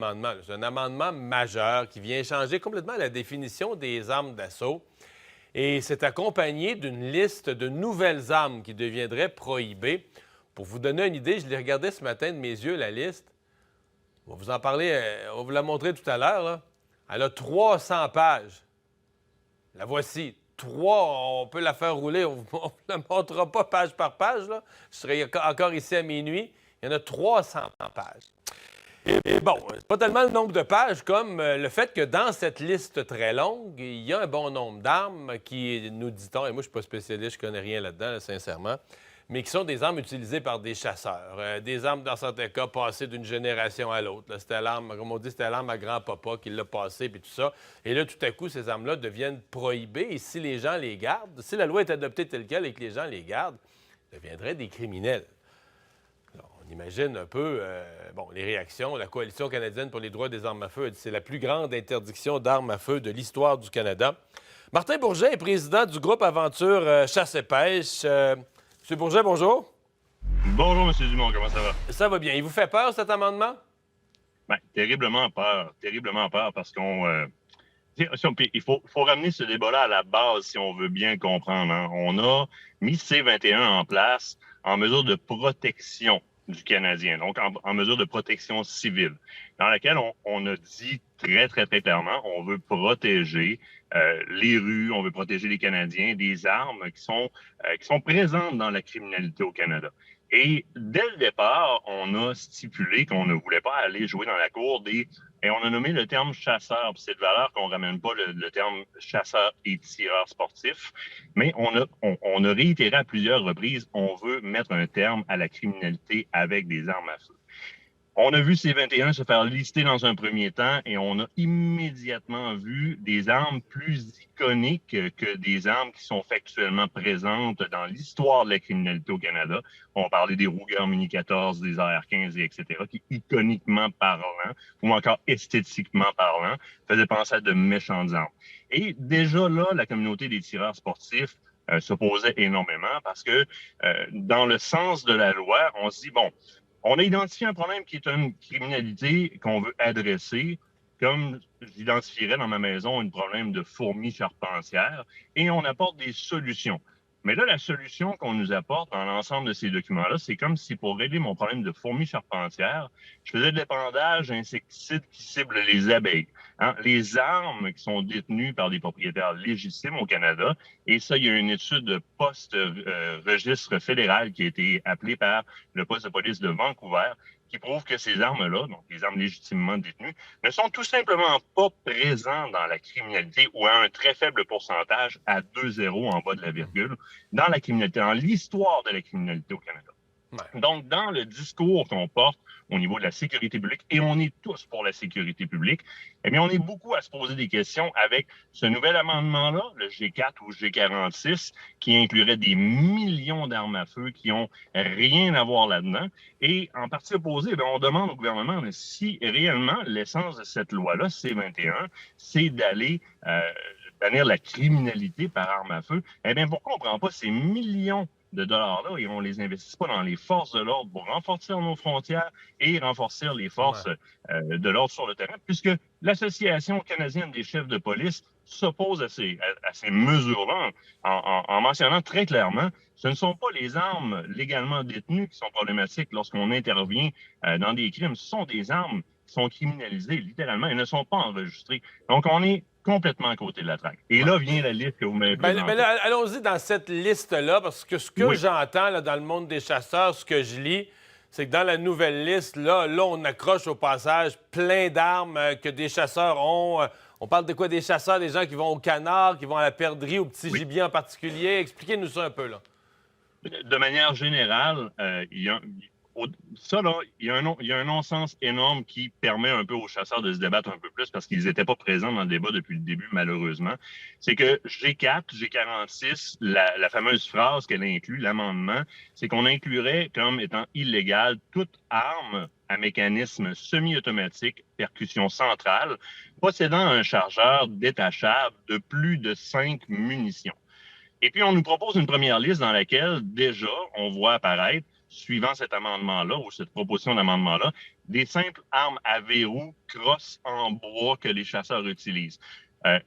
amendement. C'est un amendement majeur qui vient changer complètement la définition des armes d'assaut. Et c'est accompagné d'une liste de nouvelles armes qui deviendraient prohibées. Pour vous donner une idée, je l'ai regardé ce matin de mes yeux, la liste. On va vous en parler, on va vous la montrer tout à l'heure, là. Elle a 300 pages. La voici. On peut la faire rouler, on ne la montrera pas page par page, là. Je serai encore ici à minuit. Il y en a 300 pages. Et bon, c'est pas tellement le nombre de pages comme le fait que dans cette liste très longue, il y a un bon nombre d'armes qui, nous dit-on, et moi je suis pas spécialiste, je connais rien là-dedans, là, sincèrement, mais qui sont des armes utilisées par des chasseurs. Des armes, dans certains cas, passées d'une génération à l'autre. C'était l'arme, comme on dit, c'était l'arme à grand-papa qui l'a passée, puis tout ça. Et là, tout à coup, ces armes-là deviennent prohibées. Et si les gens les gardent, si la loi est adoptée telle quelle et que les gens les gardent, ils deviendraient des criminels. Alors, on imagine un peu les réactions. La Coalition canadienne pour les droits des armes à feu a dit que c'est la plus grande interdiction d'armes à feu de l'histoire du Canada. Martin Bourget est président du groupe Aventure Chasse et Pêche. M. Bourget, bonjour. Bonjour, M. Dumont, comment ça va? Ça va bien. Il vous fait peur, cet amendement? Bien, terriblement peur parce il faut ramener ce débat-là à la base si on veut bien comprendre. Hein. On a mis C-21 en place en mesure de protection du Canadien, donc en mesure de protection civile, dans laquelle on a dit très, très, très clairement, on veut protéger les rues, on veut protéger les Canadiens des armes qui sont présentes dans la criminalité au Canada. Et dès le départ, on a stipulé qu'on ne voulait pas aller jouer dans la cour et on a nommé le terme chasseur. Puis c'est de valeur qu'on ne ramène pas le terme chasseur et tireur sportif. Mais on a réitéré à plusieurs reprises, on veut mettre un terme à la criminalité avec des armes à feu. On a vu C-21 se faire lister dans un premier temps et on a immédiatement vu des armes plus iconiques que des armes qui sont factuellement présentes dans l'histoire de la criminalité au Canada. On parlait des Ruger Mini 14, des AR-15, etc., qui, iconiquement parlant, ou encore esthétiquement parlant, faisaient penser à de méchantes armes. Et déjà là, la communauté des tireurs sportifs s'opposait énormément parce que dans le sens de la loi, on se dit, bon, on a identifié un problème qui est une criminalité qu'on veut adresser, comme j'identifierais dans ma maison un problème de fourmis charpentières, et on apporte des solutions. Mais là, la solution qu'on nous apporte dans l'ensemble de ces documents-là, c'est comme si pour régler mon problème de fourmis charpentières, je faisais de l'épandage d'insecticides qui ciblent les abeilles. Hein? Les armes qui sont détenues par des propriétaires légitimes au Canada, et ça, il y a une étude de post-registre fédéral qui a été appelée par le poste de police de Vancouver, qui prouve que ces armes-là, donc les armes légitimement détenues, ne sont tout simplement pas présentes dans la criminalité ou à un très faible pourcentage, à 2-0 en bas de la virgule, dans la criminalité, dans l'histoire de la criminalité au Canada. Ouais. Donc, dans le discours qu'on porte au niveau de la sécurité publique, et on est tous pour la sécurité publique, eh bien, on est beaucoup à se poser des questions avec ce nouvel amendement-là, le G4 ou G46, qui inclurait des millions d'armes à feu qui n'ont rien à voir là-dedans. Et en partie opposée, bien, on demande au gouvernement si réellement l'essence de cette loi-là, C-21, c'est d'aller bannir la criminalité par arme à feu. Eh bien, pourquoi on ne prend pas ces millions de dollars-là et on les investit pas dans les forces de l'ordre pour renforcer nos frontières et renforcer les forces de l'ordre sur le terrain, puisque l'Association canadienne des chefs de police s'oppose à ces mesures-là en mentionnant très clairement ce ne sont pas les armes légalement détenues qui sont problématiques lorsqu'on intervient dans des crimes, ce sont des armes qui sont criminalisées littéralement et ne sont pas enregistrées. Donc, on est complètement à côté de la traque. Et là vient la liste que vous m'avez présentée. Ben là, allons-y dans cette liste-là, parce que ce que j'entends là, dans le monde des chasseurs, ce que je lis, c'est que dans la nouvelle liste, là, on accroche au passage plein d'armes que des chasseurs ont. On parle de quoi? Des chasseurs, des gens qui vont au canard, qui vont à la perdrix, au petit gibier en particulier. Expliquez-nous ça un peu, là. De manière générale, il y a un non-sens énorme qui permet un peu aux chasseurs de se débattre un peu plus parce qu'ils n'étaient pas présents dans le débat depuis le début, malheureusement. C'est que G4, G46, la fameuse phrase qu'elle inclut, l'amendement, c'est qu'on inclurait comme étant illégal toute arme à mécanisme semi-automatique, percussion centrale, possédant un chargeur détachable de plus de 5 munitions. Et puis, on nous propose une première liste dans laquelle, déjà, on voit apparaître, suivant cet amendement-là ou cette proposition d'amendement-là, des simples armes à verrou crosse en bois que les chasseurs utilisent.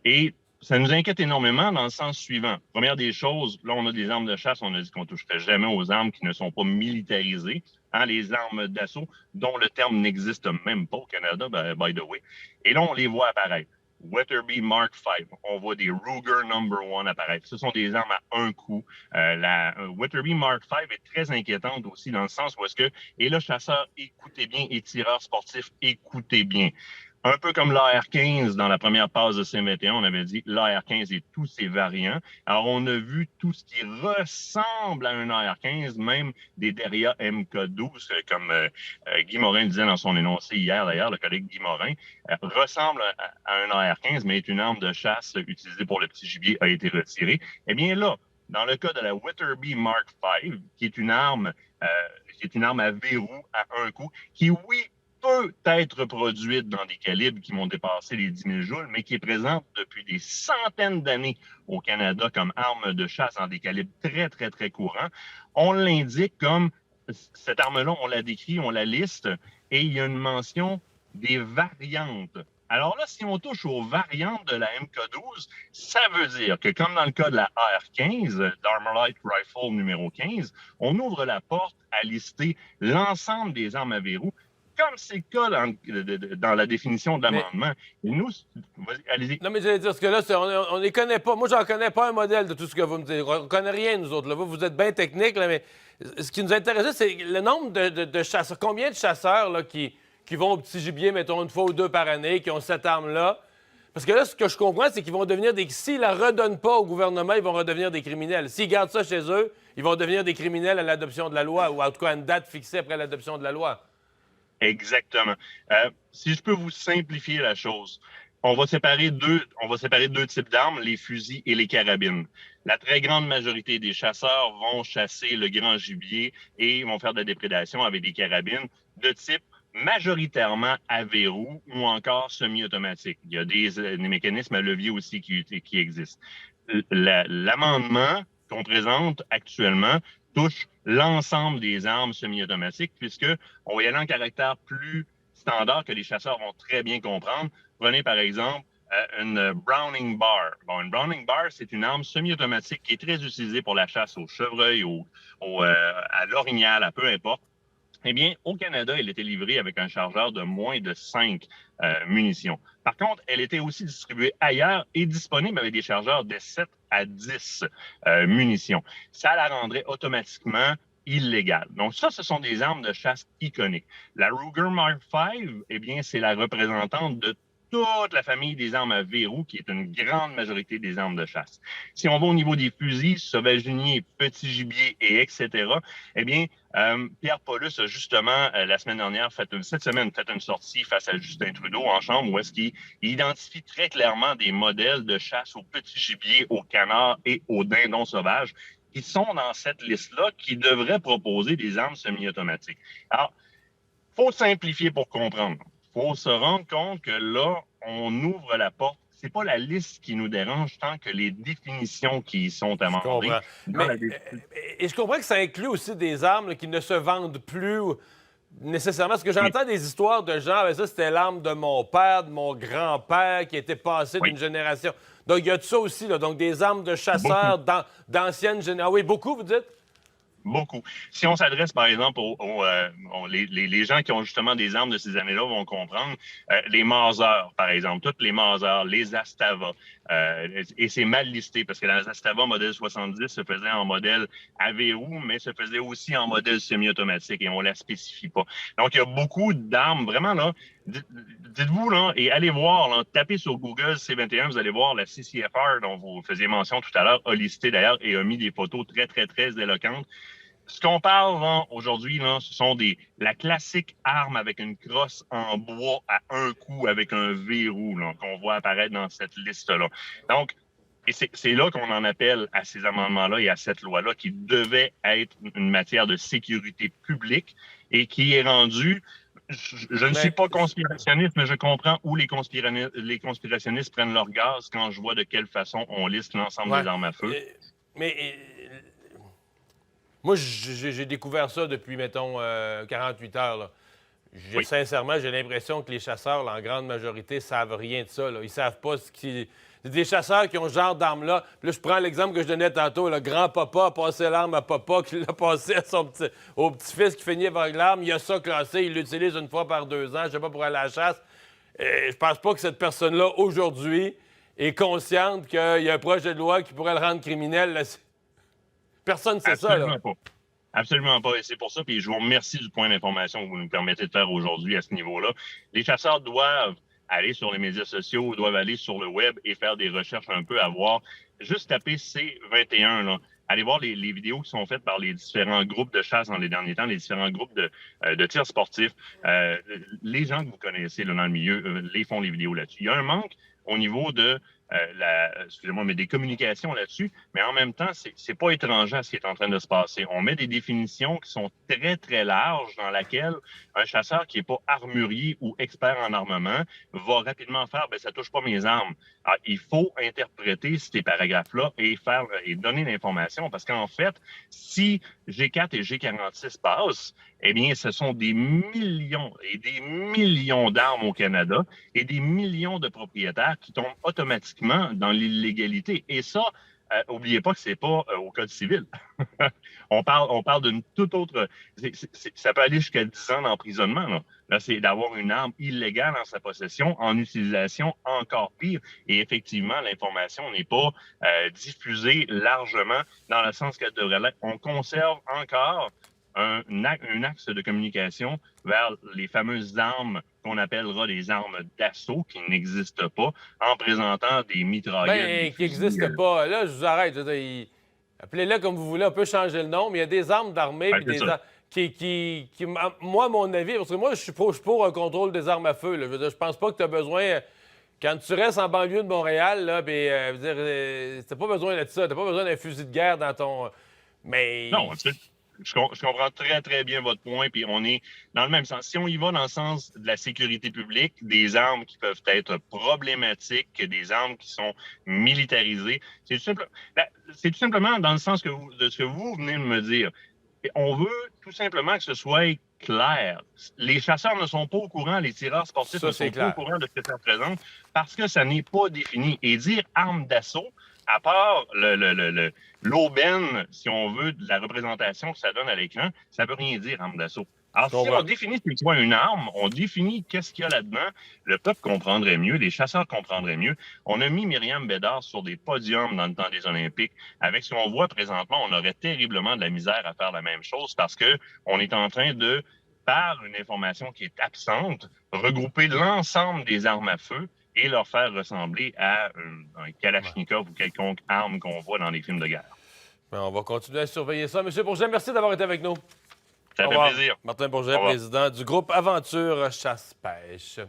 Et ça nous inquiète énormément dans le sens suivant. Première des choses, là, on a des armes de chasse, on a dit qu'on ne toucherait jamais aux armes qui ne sont pas militarisées, hein, les armes d'assaut, dont le terme n'existe même pas au Canada, by the way. Et là, on les voit apparaître. Weatherby Mark V, on voit des Ruger No. 1 apparaître. Ce sont des armes à un coup. La Weatherby Mark V est très inquiétante aussi dans le sens où est-ce que, et là, chasseurs, écoutez bien, et tireurs sportifs, écoutez bien. Un peu comme l'AR-15 dans la première phase de C21, on avait dit l'AR-15 et tous ses variants. Alors, on a vu tout ce qui ressemble à un AR-15, même des Derya MK12, comme Guy Morin disait dans son énoncé hier, d'ailleurs, le collègue Guy Morin, ressemble à un AR-15, mais est une arme de chasse utilisée pour le petit gibier, a été retirée. Eh bien là, dans le cas de la Weatherby Mark V, qui est une arme à verrou à un coup, qui, oui, peut être produite dans des calibres qui vont dépasser les 10 000 joules, mais qui est présente depuis des centaines d'années au Canada comme arme de chasse dans des calibres très, très, très courants. On l'indique comme cette arme-là, on la décrit, on la liste, et il y a une mention des variantes. Alors là, si on touche aux variantes de la MK12, ça veut dire que, comme dans le cas de la AR-15, d'Armalite Rifle numéro 15, on ouvre la porte à lister l'ensemble des armes à verrou, comme c'est le cas dans la définition de l'amendement. Et nous, allez-y. Non, mais j'allais dire, parce que là, on ne les connaît pas. Moi, j'en connais pas un modèle de tout ce que vous me dites. On ne connaît rien, nous autres. Là. Vous êtes bien techniques, là, mais ce qui nous intéressait, c'est le nombre de chasseurs. Combien de chasseurs là, qui vont au petit gibier, mettons, une fois ou deux par année, qui ont cette arme-là? Parce que là, ce que je comprends, c'est qu'ils vont devenir s'ils la redonnent pas au gouvernement, ils vont redevenir des criminels. S'ils gardent ça chez eux, ils vont devenir des criminels à l'adoption de la loi, ou en tout cas à une date fixée après l'adoption de la loi. Exactement. Si je peux vous simplifier la chose, on va séparer deux types d'armes, les fusils et les carabines. La très grande majorité des chasseurs vont chasser le grand gibier et vont faire de la déprédation avec des carabines de type majoritairement à verrou ou encore semi-automatique. Il y a des mécanismes à levier aussi qui existent. L'amendement qu'on présente actuellement touche l'ensemble des armes semi-automatiques, puisqu'on va y aller en caractère plus standard que les chasseurs vont très bien comprendre. Prenez par exemple une Browning Bar. Bon, une Browning Bar, c'est une arme semi-automatique qui est très utilisée pour la chasse au chevreuil, à l'orignal, à peu importe. Eh bien, au Canada, elle était livrée avec un chargeur de moins de 5 munitions. Par contre, elle était aussi distribuée ailleurs et disponible avec des chargeurs de 7 à 10 munitions. Ça la rendrait automatiquement illégale. Donc ça, ce sont des armes de chasse iconiques. La Ruger Mark V, eh bien, c'est la représentante de toute la famille des armes à verrou, qui est une grande majorité des armes de chasse. Si on va au niveau des fusils, sauvaginier, petit gibier, et etc., eh bien, Pierre Paulus a justement, la semaine dernière, cette semaine, fait une sortie face à Justin Trudeau en chambre où est-ce qu'il identifie très clairement des modèles de chasse au petit gibier, au canard et au dindon sauvage qui sont dans cette liste-là, qui devraient proposer des armes semi-automatiques. Alors, il faut simplifier pour comprendre. Il faut se rendre compte que là, on ouvre la porte. C'est pas la liste qui nous dérange tant que les définitions qui y sont amendées. Et je comprends que ça inclut aussi des armes là, qui ne se vendent plus nécessairement. Parce que j'entends des histoires de gens, ça c'était l'arme de mon père, de mon grand-père, qui était passée d'une génération. Donc il y a de ça aussi, là. Donc des armes de chasseurs d'anciennes générations. Ah oui, beaucoup, vous dites? Beaucoup. Si on s'adresse, par exemple, les gens qui ont justement des armes de ces années-là vont comprendre. Les Mauser, par exemple, toutes les Mauser, les Astava. Et c'est mal listé parce que les Astava modèle 70 se faisait en modèle à verrou, mais se faisait aussi en modèle semi-automatique et on ne la spécifie pas. Donc, il y a beaucoup d'armes. Vraiment, là, dites-vous, là, et allez voir, là, tapez sur Google C21, vous allez voir la CCFR dont vous faisiez mention tout à l'heure, a listé d'ailleurs et a mis des photos très, très, très éloquentes. Ce qu'on parle aujourd'hui, ce sont la classique arme avec une crosse en bois à un coup avec un verrou qu'on voit apparaître dans cette liste-là. Donc, et c'est là qu'on en appelle à ces amendements-là et à cette loi-là qui devait être une matière de sécurité publique et qui est rendue. Je ne suis pas conspirationniste, mais je comprends où les conspirationnistes prennent leur gaz quand je vois de quelle façon on liste l'ensemble des armes à feu. Moi, j'ai découvert ça depuis, mettons, 48 heures. Là. Oui. Sincèrement, j'ai l'impression que les chasseurs, là, en grande majorité, savent rien de ça. Là. Ils savent pas ce qui... C'est des chasseurs qui ont ce genre d'arme-là. Puis là, je prends l'exemple que je donnais tantôt. Le grand-papa a passé l'arme à papa, qui l'a passé à au petit-fils qui finit avec l'arme. Il a ça classé, il l'utilise une fois par 2 ans, je sais pas, pour aller à la chasse. Je pense pas que cette personne-là, aujourd'hui, est consciente qu'il y a un projet de loi qui pourrait le rendre criminel. Là. Personne ne sait ça, là. Pas. Absolument pas. Et c'est pour ça, puis je vous remercie du point d'information que vous nous permettez de faire aujourd'hui à ce niveau-là. Les chasseurs doivent aller sur les médias sociaux, doivent aller sur le web et faire des recherches un peu à voir. Juste taper C21, là. Allez voir les vidéos qui sont faites par les différents groupes de chasse dans les derniers temps, les différents groupes de tirs sportifs. Les gens que vous connaissez là, dans le milieu les font les vidéos là-dessus. Il y a un manque au niveau de excusez-moi, mais des communications là-dessus, mais en même temps, c'est pas étranger à ce qui est en train de se passer. On met des définitions qui sont très, très larges dans lesquelles un chasseur qui n'est pas armurier ou expert en armement va rapidement faire « ben ça touche pas mes armes ». Alors, il faut interpréter ces paragraphes-là et donner l'information parce qu'en fait, si G4 et G46 passent, eh bien, ce sont des millions et des millions d'armes au Canada et des millions de propriétaires qui tombent automatiquement dans l'illégalité. Et ça, n'oubliez pas que c'est pas au Code civil. on parle d'une toute autre... ça peut aller jusqu'à 10 ans d'emprisonnement. Là, c'est d'avoir une arme illégale en sa possession, en utilisation encore pire. Et effectivement, l'information n'est pas diffusée largement dans le sens qu'elle devrait l'être. On conserve encore un axe de communication vers les fameuses armes qu'on appellera des armes d'assaut qui n'existent pas, en présentant des mitraillettes. Qui n'existent pas. Là, je vous arrête. Appelez-le comme vous voulez, on peut changer le nom, mais il y a des armes d'armée puis des armes qui, moi, à mon avis, parce que moi, je suis pour un contrôle des armes à feu. Là. Je pense pas que tu as besoin... Quand tu restes en banlieue de Montréal, là, t'as pas besoin de ça. T'as pas besoin d'un fusil de guerre dans ton... Mais... Non, je comprends très, très bien votre point, puis on est dans le même sens. Si on y va dans le sens de la sécurité publique, des armes qui peuvent être problématiques, des armes qui sont militarisées, c'est tout simplement dans le sens de ce que vous venez de me dire. On veut tout simplement que ce soit clair. Les chasseurs ne sont pas au courant, les tireurs sportifs ne sont pas au courant de ce que ça représente parce que ça n'est pas défini. Et dire arme d'assaut, à part l'aubaine, si on veut, de la représentation que ça donne à l'écran, ça ne veut rien dire, arme d'assaut. Alors, si on définit ce que soit une arme, on définit qu'est-ce qu'il y a là-dedans, le peuple comprendrait mieux, les chasseurs comprendraient mieux. On a mis Myriam Bédard sur des podiums dans le temps des Olympiques. Avec ce qu'on voit présentement, on aurait terriblement de la misère à faire la même chose parce qu'on est en train de, par une information qui est absente, regrouper l'ensemble des armes à feu et leur faire ressembler à un Kalachnikov ou quelconque arme qu'on voit dans les films de guerre. On va continuer à surveiller ça. Monsieur Bourget, merci d'avoir été avec nous. Ça fait plaisir. Martin Bourget, président du groupe Aventure Chasse-Pêche.